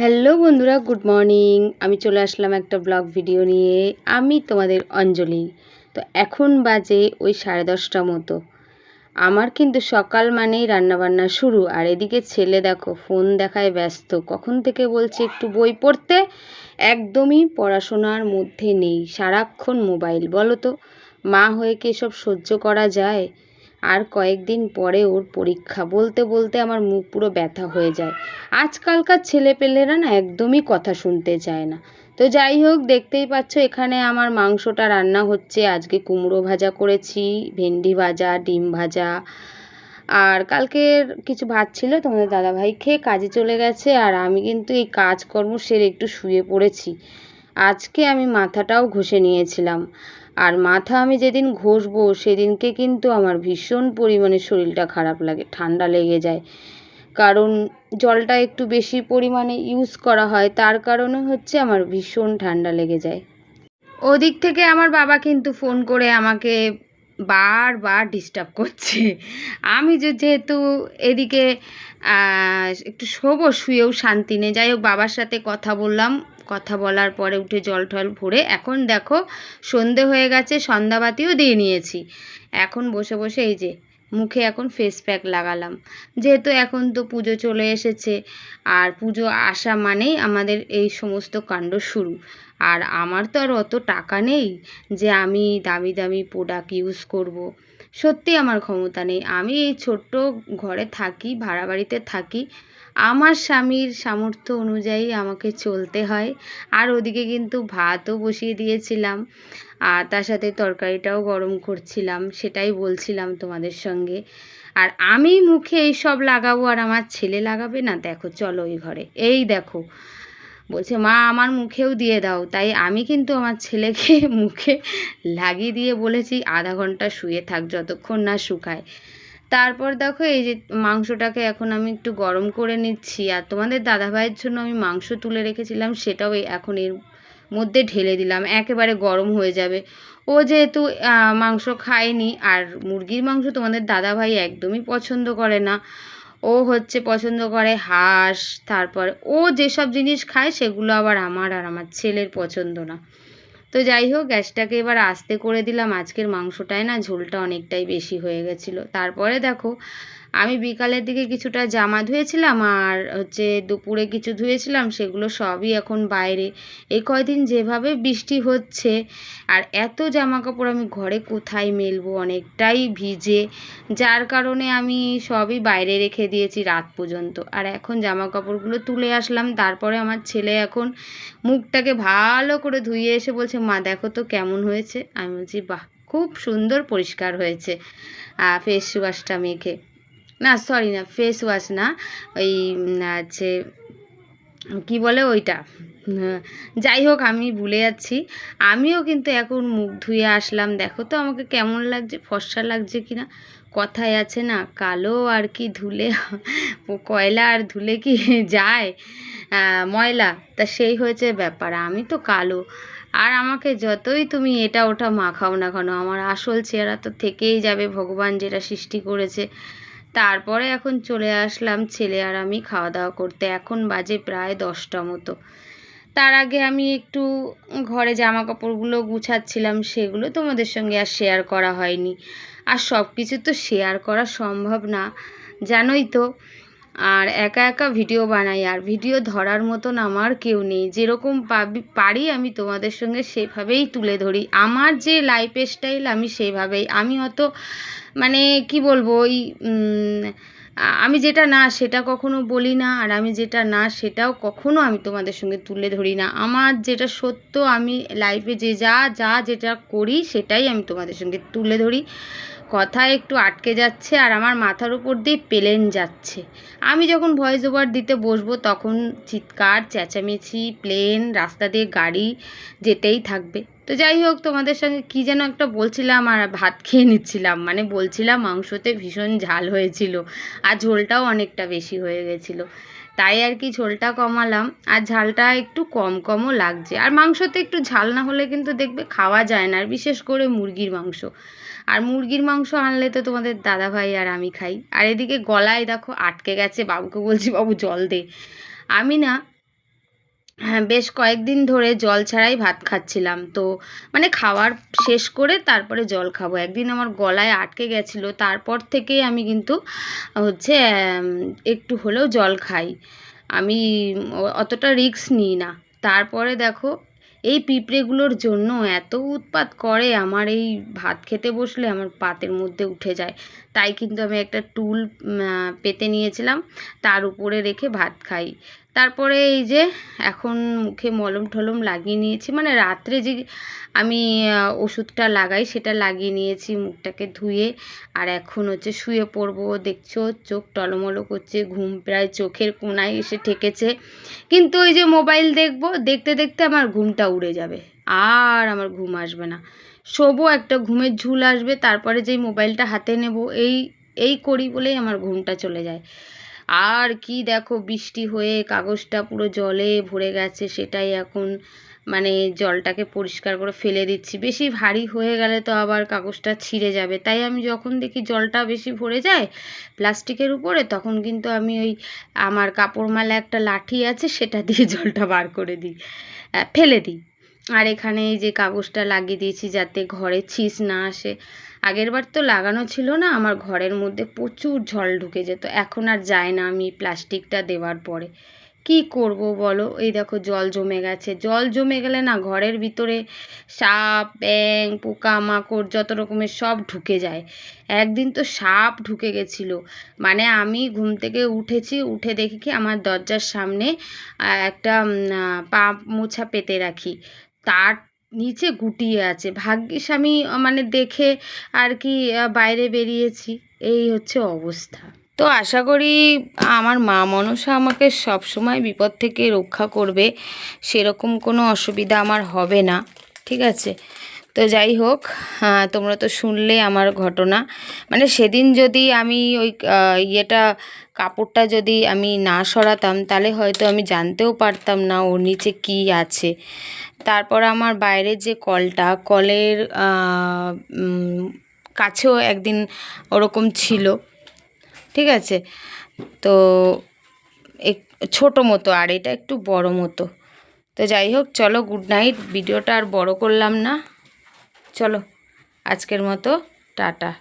Hello বন্ধুরা, good morning. আমি চলে আসলাম একটা ব্লগ ভিডিও নিয়ে। আমি তোমাদের অঞ্জলি। তো এখন বাজে ওই 10:30 মতো। আমার কিন্তু সকাল মানেই রান্নাবান্না শুরু। আর এদিকে ছেলে দেখো ফোন দেখায় ব্যস্ত, কখন থেকে বলছে একটু বই পড়তে, একদমই পড়াশোনার মধ্যে নেই, সারাক্ষণ মোবাইল। বলো তো, মা হয়ে কি এসব সহ্য করা যায়? আর কয়েকদিন পরে ওর পরীক্ষা, বলতে বলতে আমার মুখ পুরো ব্যথা হয়ে যায়। আজকালকার ছেলেপেলেরা না একদমই কথা শুনতে চায় না। তো যাই হোক, দেখতেই পাচ্ছ এখানে আমার মাংসটা রান্না হচ্ছে। আজকে কুমড়ো ভাজা করেছি, ভেন্ডি ভাজা, ডিম ভাজা। আর কালকের কিছু ভাত ছিল, তোমাদের দাদাভাই খেয়ে কাজে চলে গেছে। আর আমি কিন্তু এই কাজকর্ম সেরে একটু শুয়ে পড়েছি। আজকে আমি মাথাটাও ঘষে নিয়েছিলাম। আর মাথা আমি যেদিন ঘষবো সেদিনকে কিন্তু আমার ভীষণ পরিমাণে শরীরটা খারাপ লাগে, ঠান্ডা লেগে যায়। কারণ জলটা একটু বেশি পরিমাণে ইউজ করা হয়, তার কারণে হচ্ছে আমার ভীষণ ঠান্ডা লেগে যায়। ওদিক থেকে আমার বাবা কিন্তু ফোন করে আমাকে বারবার ডিস্টার্ব করছে। আমি যেহেতু এদিকে একটু শোবো, শুয়েও শান্তি নেই। যাই হোক, বাবার সাথে কথা বললাম। কথা বলার পরে উঠে জল টল ভরে এখন দেখো সন্ধে হয়ে গেছে, সন্ধ্যাবাতিও দিয়ে নিয়েছি। এখন বসে বসে এই যে মুখে এখন ফেস প্যাক লাগালাম। যেহেতু এখন তো পুজো চলে এসেছে, আর পুজো আসা মানেই আমাদের এই সমস্ত কাণ্ড শুরু। আর আমার তো আর অত টাকা নেই যে আমি দামি দামি প্রোডাক্ট ইউজ করব। সত্যি আমার ক্ষমতা নেই। আমি এই ছোট্ট ঘরে থাকি, ভাড়া বাড়িতে থাকি। আমার স্বামীর সামর্থ্য অনুযায়ী আমাকে চলতে হয়। আর ওদিকে কিন্তু ভাতও বসিয়ে দিয়েছিলাম, আর তার সাথে তরকারিটাও গরম করছিলাম, সেটাই বলছিলাম তোমাদের সঙ্গে। আর আমি মুখে এইসব লাগাবো আর আমার ছেলে লাগাবে না? দেখো চলো ওই ঘরে, এই দেখো বলছে মা আমার মুখেও দিয়ে দাও। তাই আমি কিন্তু আমার ছেলেকে মুখে লাগিয়ে দিয়ে বলেছি আধা ঘন্টা শুয়ে থাক, যতক্ষণ না শুকায়। তারপর দেখো এই যে মাংসটাকে এখন আমি একটু গরম করে নিচ্ছি। আর তোমাদের দাদাভাইয়ের জন্য আমি মাংস তুলে রেখেছিলাম, সেটাও এখন এর মধ্যে ঢেলে দিলাম, একেবারে গরম হয়ে যাবে। ও যেহেতু মাংস খায়নি, আর মুরগির মাংস তোমাদের দাদাভাই একদমই পছন্দ করে না। ও হচ্ছে পছন্দ করে হাঁস। তারপর ও যেসব জিনিস খায় সেগুলো আবার আমার আর আমার ছেলের পছন্দ না। তো যাই হোক, গ্যাসটাকে এবার আস্তে করে দিলাম। আজকের মাংসটায় না ঝোলটা অনেকটাই বেশি হয়ে গেছিলো। তারপরে দেখো আমি বিকালের দিকে কিছুটা জামা ধুয়েছিলাম, আর হচ্ছে দুপুরে কিছু ধুয়েছিলাম, সেগুলো সবই এখন বাইরে। এই কয়দিন যেভাবে বৃষ্টি হচ্ছে, আর এত জামা কাপড় আমি ঘরে কোথায় মেলবো, অনেকটাই ভিজে, যার কারণে আমি সবই বাইরে রেখে দিয়েছি রাত পর্যন্ত। আর এখন জামা কাপড়গুলো তুলে আসলাম। তারপরে আমার ছেলে এখন মুখটাকে ভালো করে ধুয়ে এসে বলছে মা দেখো তো কেমন হয়েছে। আমি বলছি বাহ, খুব সুন্দর পরিষ্কার হয়েছে ফেস ওয়াশটা মেখে। না সরি, না ফেস ওয়াশ না, ওই আছে কি বলে ওইটা। যাই হোক, আমি ভুলে যাচ্ছি। আমিও কিন্তু এখন মুখ ধুয়ে আসলাম। দেখো তো আমাকে কেমন লাগছে, ফর্সা লাগছে কিনা। কথায় আছে না, কালো আর কি ধুলে, কয়লা আর ধুলে কি যায় ময়লা, তা সেই হয়েছে ব্যাপার। আমি তো কালো। আর আমাকে যতই তুমি এটা ওটা মাখাও না কেন, আমার আসল চেহারা তো থেকেই যাবে, ভগবান যেটা সৃষ্টি করেছে। তারপরে এখন চলে আসলাম ছেলে আর আমি খাওয়া দাওয়া করতে। এখন বাজে প্রায় 10টা মতো। তার আগে আমি একটু ঘরে জামা কাপড়গুলো গুছাচ্ছিলাম, সেগুলো তোমাদের সঙ্গে আর শেয়ার করা হয়নি। আর সব কিছু তো শেয়ার করা সম্ভব না, জানোই তো। আর একা একা ভিডিও বানাই, আর ভিডিও ধরার মতন আমার কেউ নেই। যেরকম পারি আমি তোমাদের সঙ্গে সেভাবেই তুলে ধরি। আমার যে লাইফ স্টাইল আমি সেভাবেই, আমি অত মানে কি বলবো, ওই আমি যেটা না সেটা কখনো বলি না, আর আমি যেটা না সেটাও কখনো আমি তোমাদের সঙ্গে তুলে ধরি না। আমার যেটা সত্য, আমি লাইফে যে যা যা যেটা করি সেটাই আমি তোমাদের সঙ্গে তুলে ধরি। কথা একটু আটকে যাচ্ছে, আর আমার মাথার উপর দিয়ে প্লেন যাচ্ছে। আমি যখন ভয়েস ওভার দিতে বসবো তখন চিৎকার চেঁচামেচি, প্লেন, রাস্তা দিয়ে গাড়ি যেতেই থাকবে। তো যাই হোক, তোমাদের সঙ্গে কি যেন একটা বলছিলাম, আর ভাত খেয়ে নিচ্ছিলাম। মানে বলছিলাম মাংসতে ভীষণ ঝাল হয়েছিল, আর ঝোলটাও অনেকটা বেশি হয়ে গেছিলো। তাই আর কি ঝোলটা কমালাম, আর ঝালটা একটু কম কমও লাগছে। আর মাংসতে একটু ঝাল না হলে কিন্তু দেখবে খাওয়া যায় না, আর বিশেষ করে মুরগির মাংস। আর মুরগির মাংস আনলে তো তোমাদের দাদাভাই আর আমি খাই। আর এদিকে গলায় দেখো আটকে গেছে, বাবুকে বলছি বাবু জল দে। আমি না হ্যাঁ, বেশ কয়েকদিন ধরে জল ছাড়াই ভাত খাচ্ছিলাম। তো মানে খাওয়ার শেষ করে তারপরে জল খাবো। একদিন আমার গলায় আটকে গেছিলো, তারপর থেকেই আমি কিন্তু হচ্ছে একটু হলেও জল খাই। আমি অতটা রিস্ক নিই না। তারপরে দেখো এই পিঁপড়েগুলোর জন্য এত উৎপাত করে, আমার এই ভাত খেতে বসলে আমার পাতের মধ্যে উঠে যায়। তাই কিন্তু আমি একটা টুল পেতে নিয়েছিলাম, তার উপরে রেখে ভাত খাই। তারপরে এই যে এখন মুখে মলম টলম লাগিয়ে নিয়েছি, মানে রাত্রে যে আমি ওষুধটা লাগাই সেটা লাগিয়ে নিয়েছি মুখটাকে ধুয়ে। আর এখন হচ্ছে শুয়ে পড়বো। দেখছো চোখ টলমলো করছে, ঘুম প্রায় চোখের কোণায় এসে ঠেকেছে। কিন্তু ওই যে মোবাইল দেখবো, দেখতে দেখতে আমার ঘুমটা উড়ে যাবে, আর আমার ঘুম আসবে না। শোবো, একটা ঘুমের ঝুল আসবে, তারপরে যেই মোবাইলটা হাতে নেব, এই এই করি বলেই আমার ঘুমটা চলে যায়। আর কি দেখো, বৃষ্টি হয়ে কাগজটা পুরো জলে ভরে গেছে, সেটাই এখন মানে জলটাকে পরিষ্কার করে ফেলে দিচ্ছি। বেশি ভারী হয়ে গেলে তো আবার কাগজটা ছিঁড়ে যাবে, তাই আমি যখন দেখি জলটা বেশি ভরে যায় প্লাস্টিকের উপরে, তখন কিন্তু আমি ওই আমার কাপড় মেলা একটা লাঠি আছে, সেটা দিয়ে জলটা বার করে দিই, ফেলে দিই। আর এখানে এই যে কাগজটা লাগিয়ে দিয়েছি যাতে ঘরে ছিস না আসে। আগেরবার তো লাগানো ছিল না, আমার ঘরের মধ্যে প্রচুর জল ঢুকে যেত, এখন আর যায় না আমি প্লাস্টিকটা দেওয়ার পরে। কি করব বলো, এই দেখো জল জমে গেছে। জল জমে গেলে না ঘরের ভিতরে সাপ, ব্যাঙ, পোকামাকড় যত রকমের সব ঢুকে যায়। একদিন তো সাপ ঢুকে গেছিলো, মানে আমি ঘুম থেকে উঠেছি, উঠে দেখি কি আমার দরজার সামনে একটা পা মোছা পেতে রাখি, তার নিচে গুটিয়ে আছে। ভাগ্যিস আমি মানে দেখে আর কি বাইরে বেরিয়েছি। এই হচ্ছে অবস্থা। তো আশা করি আমার মা মনসা আমাকে সব সময় বিপদ থেকে রক্ষা করবে, সেরকম কোনো অসুবিধা আমার হবে না, ঠিক আছে। তো যাই হোক, তোমরা তো শুনলে আমার ঘটনা। মানে সেদিন যদি আমি ওই ইয়েটা কাপড়টা যদি আমি না সরাতাম, তাহলে হয়তো আমি জানতেও পারতাম না ওর নিচে কী আছে। তারপর আমার বাইরের যে কলটা, কলের কাছেও একদিন ওরকম ছিল, ঠিক আছে। তো ছোটো মতো, আর এটা একটু বড় মতো। তো যাই হোক, চলো গুড নাইট। ভিডিওটা আর বড় করলাম না, চলো আজকের মতো টাটা।